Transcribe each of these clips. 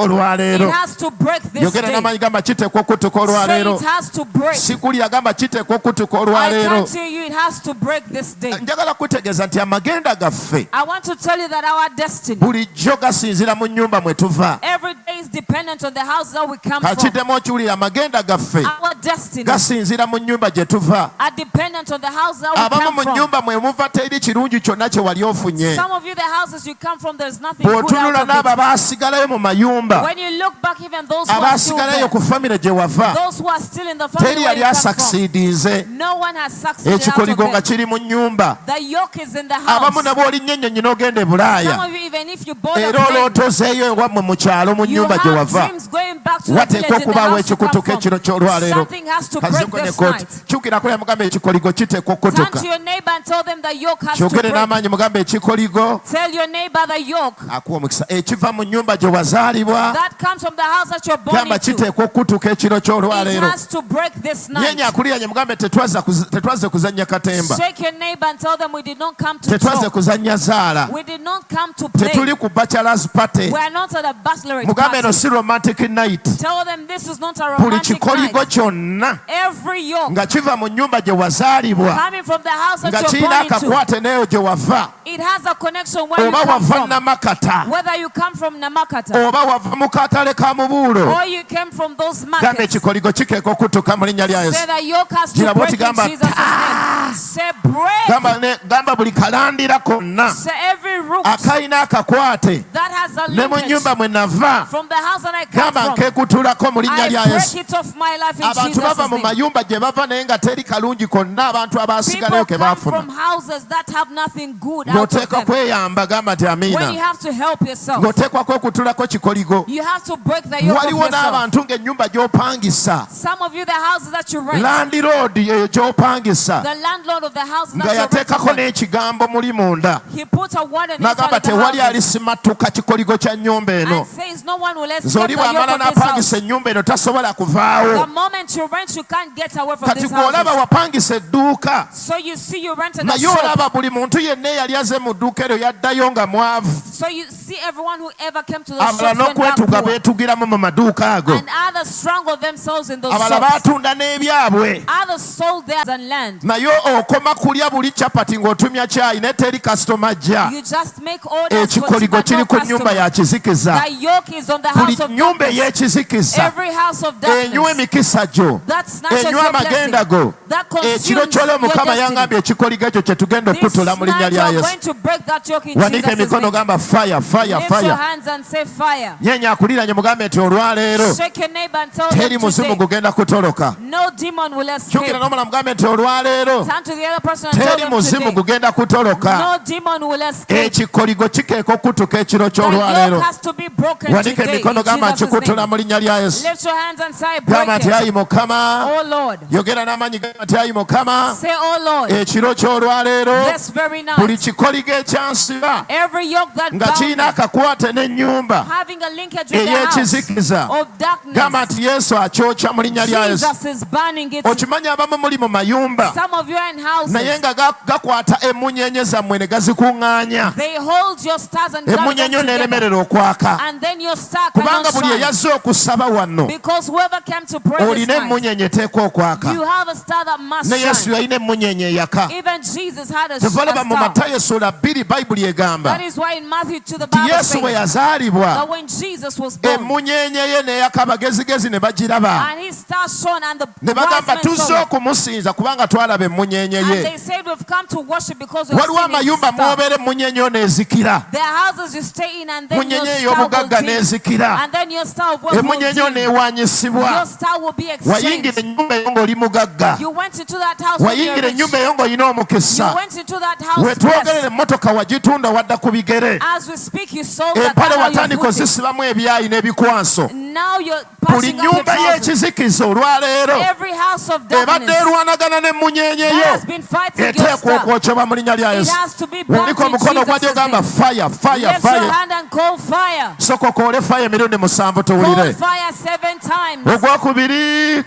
okutuka olwaleero. has to break this Yogera day. n'amaanyi gamba kiteekwa okutuka Say olwaleero. it has to break. Sikulya gamba kiteekwa okutuka I olwaleero. can't hear you. It has to break this day. Njagala kutegeeza nti amagenda gaffe I want to tell you that our destiny bulijjo gasinziira mu nnyumba mwe tuva. every day is dependent on the house that we come from. Kakiddemu okiwulira amagenda gaffe Our destiny gasinziira mu nnyumba gye tuva. are dependent on the house that we Abamu come mu from. nnyumba mwe muva teri kirungi kyonna kye wali ofunye. Some of you, the houses you come from, there's nothing good Bw'otunula out n'abo of it. abaasigalayo mu mayumba, When you look back, even those who are still abaasigalayo there, ku famire gye wava, those who are still in the family teri where yali you come from, asakisiidinze. no one has succeeded out of Ekikoligo nga it. kiri mu nnyumba. The yoke is in the Abamu house. ne bw'olinnya ennyonyi n'ogenda e Some Bulaaya, of you, even if you bought a era plane, olootozeeyo ewammwe mu kyalo mu you nnyumba gye have wava. dreams going back to the Wateekwa village in the okubaawo house you come ekikutuka from. ekiro ky'olwaleero. Something has to break Kaziko ne this kooti. night. Kyukira kule mugambe ekikoligo kiteekwa Turn okutuka. to your neighbor and tell them the yoke has to Kyogere break. n'amaanyi mugambe ekikoligo Tell your neighbor the yoke akuwa omukisa ekiva mu nnyumba gye wazaalibwa. that comes from the house that you're born Gamba into. kiteekwa okutuka ekiro It ky'olwaleero. has to break this night. Nyenya akuliranye mugambe tetwazze kuzannya katemba. Shake your neighbor and tell them we did not come to Tetwazze joke. kuzannya zaala. We did not come to play. Tetuli ku bachelor's party. We are not at a bachelorette Mugambe eno party. si romantic night. Tell them this is not a Buli romantic kikoligo night. kyonna Every yoke nga kiva mu nnyumba gye wazaalibwa, coming from the house that nga you're kirina born into, akakwate n'eyo gye wava, it has a connection where you oba come wava from. Namakata, Whether you come from Namakata oba wava mu katale ka Mubuulo, or you came from those gamba markets, ekikoligo kikeeka okutuka mu linnya lya say Yesu. the yoke has to Gira break bw'oti in gamba, Jesus' name. Say break. Gamba buli kalandira konna Say every root akayina akakwate that has a ne mu linkage nnyumba mwe nava, from the house that I come gamba from, nkekutulako mu linnya I lya break Yesu. it off my life in Abantu Jesus' bava mu name. mayumba gye bava naye nga teri kalungi konna abantu abaasigalayo People ke come baafuna. from houses that have nothing good out of Ng'oteekwa them. kweyamba gamba nti When you amiina. have to help yourself, Ng'oteekwa kwekutulako kikoligo. you have to break the yoke of Waliwo yourself. n'abantu ng'ennyumba gy'opangisa, Some of you, the houses that you rent, landiroodi eyo gy'opangisa, the landlord of the houses nga that you yateekako rent, n'ekigambo muli munda, he put a word in n'agamba inside of the tewali houses alisimatuka kikoligo kya nnyumba eno. and says no one will Nze escape oli the yoke bw'amala of this house. n'apangisa ennyumba eno tasobola The kuvaawo. moment you rent, you can't get away from Kati this gw'olaba house. wapangisa edduuka, So you see, you rented a naye shop. olaba buli muntu yenna eyali aze mu dduuka eryo yaddayo nga mwavu. So you see, everyone who ever came to the Abalala shops went back n'okwetuga poor. beetugiramu mu maduuka ago. And others strangled themselves in those Abalala shops. baatunda n'ebyabwe. Others sold theirs and land. Naye okoma kulya buli capati ng'otumya caayi ne teri kasitoma ajja. You just make orders for Ekikoligo but kiri no ku nnyumba customers. ya kizikiza. The yoke is on the Buli house of nnyumba darkness. ey'ekizikiza Every house of enywa darkness emikisa gyo, that snatches enywa your amagenda blessing, go. that Ekiro consumes ky'olwo your Mukama destiny. yangambye ekikoligo ekyo kye tugenda This okutula mu linnya night you lya are Yesu. going to break that yoke in Wanika Jesus' emikono name. gamba fire, fire, Lift your fire. hands and say fire. Nyenya akuliranye mugambe nti olwaleero Shake your neighbor and tell teri them muzimu today, gugenda kutoloka. no demon will escape. Kyukira n'omulala mugambe nti olwaleero Turn to the other person and tell teri them muzimu today, gugenda kutoloka. no demon will escape. Ekikoligo kikeeka okutuka ekiro The ky'olwaleero. yoke has to be broken Wanika today emikono in gamba Jesus' nkikutula name. mu linnya lya Yesu. Lift your hands and say, Gamba break nti it. ayi Mukama, Oh Lord. yogera n'amaanyi gamba nti ayi Mukama, Say, oh Lord, ekiro ky'olwaleero this very buli night, kikoligo ekyansiba every yoke that nga bound kirina me, akakwate n'ennyumba having a linkage with the house ey'ekizikiza, of gamba darkness, nti Yesu akyokya mu linnya lya Yesu. Jesus is burning it. Okimanyi abamu muli mu mayumba Some of you are in naye houses. nga gakwata emunyeenye zammwe ne gazikuŋŋaanya. They hold your stars and gather them Emunyeenye together. n'eremerera okwaka. And then your star Kubanga cannot buli shine. eyazze okusaba wano Because whoever came to pray this olina night, emunyeenye eteekwa okwaka. you have a star that must Ne Yesu shine. yalina emunyeenye eyaka. Even Jesus had a Tevalaba mu star. Matayo essula 2 Bayibuli egamba That is why in Matthew to the nti Bible Yesu bwe says yazaalibwa that when Jesus was born emunyeenye ye n'eyaka abagezigezi ne bagiraba. and his star shone and the Ne wise bagamba men tuzze saw it, okumusinza kubanga twalaba emunyeenye and ye. they said we've come to worship because we've Waliwo seen his amayumba star. mw'obeera emunyeenye yo n'ezikira. There are houses you stay in and then your Emunyeenye star will ey'obugagga dim. n'ezikira. And then your star of wealth will Emunyeenye yo dim. n'ewaanyisibwa. Your star will be Wayingira exchanged. ennyumba eyo ng'oli mugagga. You went into that house when you were Wayingira rich. ennyumba eyo ng'olina You omukisa. went into that house Wetwogerera blessed. emmotoka wagitunda wadda ku bigere. As we speak, you sold that Empale car on your watandika footing. ozisibamu ebyayi n'ebikwaso. Now you're Buli passing up your nnyumba trousers. y'ekizikiza olwaleero Every house of ebadde darkness erwanagana n'emunyeenye that yo has been fighting your eteekwa star, okwokyebwa mu linnya lya it Yesu. has to be burnt Wandika in omukono gwa Jesus' gamba name. fire, fire, Lift your fire. hand and call fire. Sooka okoole fire emirundi 7 Call tuwulire. fire 7 times. Ogwokubiri,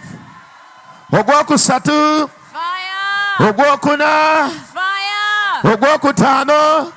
ogwokusatu, Fire! ogwokuna, Fire! ogwokutaano,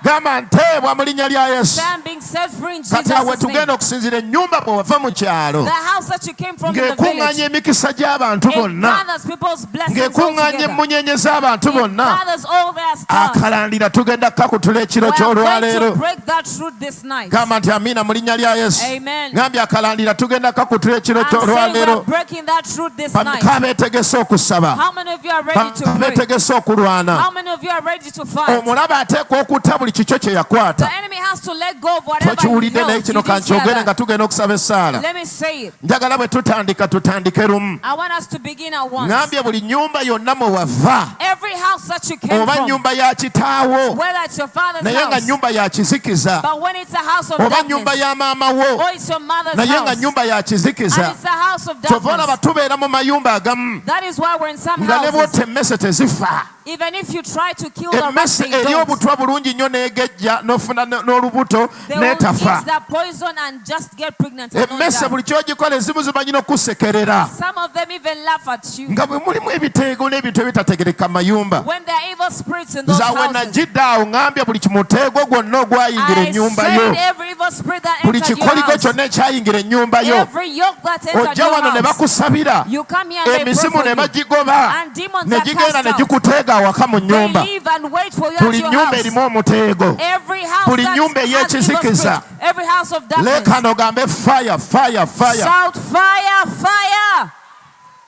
gamba nteebwa mu linnya lya Yesu. Say I'm being set free in Kati awe Jesus' name. tugenda okusinzira ennyumba bwe wava mu kyalo The house that you came from in the ng'ekuŋŋaanya village. emikisa gy'abantu It bonna, gathers people's blessings all ng'ekuŋŋaanya together. emmunyenye z'abantu It bonna. gathers all their stars. Akalandira tugenda kakutula ekiro We are going to ky'olwaleero. break that truth this night. Gamba nti amiina mu linnya lya Yesu. Amen. Ngambye akalandira tugenda kakutula ekiro I'm saying we are ky'olwaleero. breaking that truth this night. Bameka abeetegese okusaba, How many of you are ready to pray? abeetegese okulwana. How many of you are ready to fight? Omulaba ateekwa okutta buli kikyo kye yakwata. The enemy has to let go of whatever he Tokiwulidde naye held. kino You didn't hear kankyogere nga that. tugenda okusaba essaala. Let me say it. Njagala bwe tutandike lumu. I want us to begin at once. Ngambye buli nnyumba yonna mwe wava, Every house that you came oba from, nnyumba ya kitaawo whether it's your father's naye nga house, nnyumba ya kizikiza, but when it's a house of oba nnyumba darkness, ya maama wo or it's your mother's naye nga house, nnyumba ya and kizikiza, it's a house of kyova olaba darkness, tubeera mu mayumba agamu that is why we're in some nga ne houses. bw'otta emmese tezifa. Even if you try to kill the rats, Emmese they eri don't. obutwa bulungi nnyo n'egejja n'ofuna n'olubuto They will n'etafa. use that poison and just get pregnant and not Emmese die. buli ky'ogikola ezimu zimanyi n'okusekerera Some of them even laugh at you. nga bwe mulimu ebiteego n'ebintu ebitategereka mu mayumba. When there are evil spirits in those Nze awe houses, najjidde awo ngambye buli kimuteego gwonna ogwayingira I ennyumba said yo, every evil spirit that buli entered your kikoligo house, kyonna ekyayingira ennyumba yo, every yoke that entered ojja your wano ne house, bakusabira, you come here and they pray emisimu for ne you. bagigoba, And demons ne are gigenda cast ne out. gikuteega awaka mu They nnyumba. leave and wait for you Buli at your nnyumba house. erimu omuteego. Every house Buli that nnyumba has evil ey'ekizikiza. spirits, every house of darkness, Leekano gambe fire, fire, fire. shout fire, fire.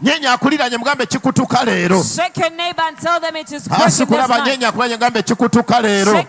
Nyeenya akuliranye mugambe kikutuka leero. Shake your neighbor and tell them it is Asi breaking this kulaba night. nyeenya akuliranye mugambe kikutuka leero. Shake